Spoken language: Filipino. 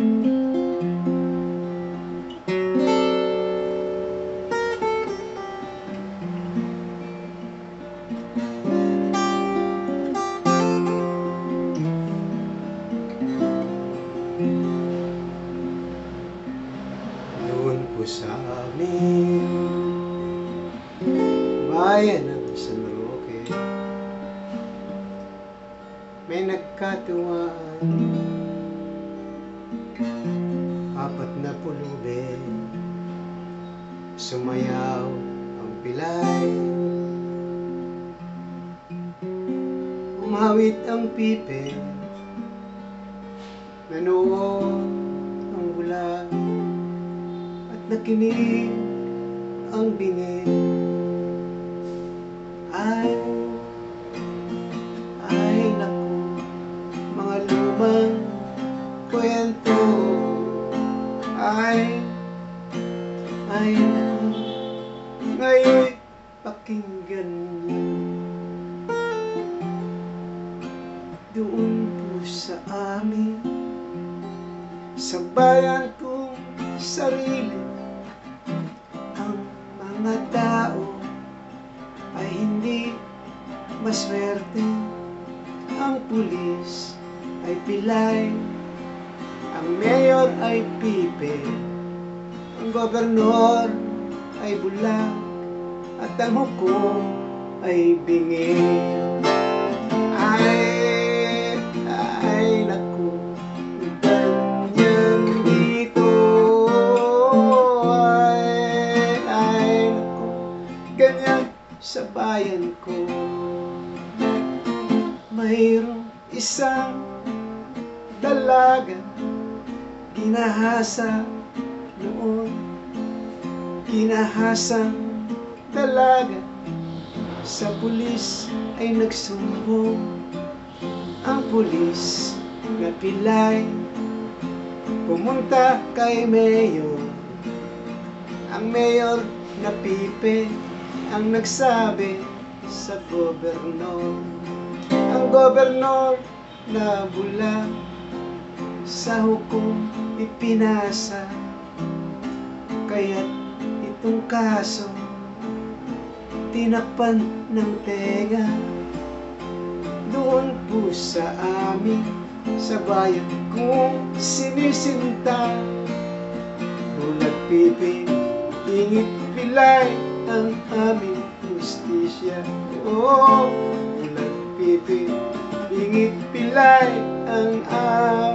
Doon po sa aming bayan ng San Roque, may nagkatuwaan, 4 na pulubi, sumayaw ang pilay, umawit ang pipe, nanood ang bulan, at nakinig ang bingi. Ay naku, mga lumang kwento. Ay naku, ngayon pakinggan niyo. Doon po sa amin, sa bayan kong sarili, ang mga tao ay hindi maswerte. Ang pulis ay pilay, ang mayor ay pipe, ang gobernador ay bulag, at ang hukom ay bingi. Ay naku, ganyan dito. Ay naku, ganyan sa bayan ko. Mayroong isang dalaga, ginahasa noon, ginahasang dalaga, sa pulis ay nagsumbong. Ang pulis na pilay pumunta kay mayor, ang mayor na pipe ang nagsabi sa gobernador. Ang gobernador na bulag, sa hukom ipinasa, kaya't itong kaso tinakpan ng tega. Doon po sa amin, sa bayan kong sinisinta, bulag pipi, ingit pilay ang aming justisya. Bulag pipi, ingit pilay ang aming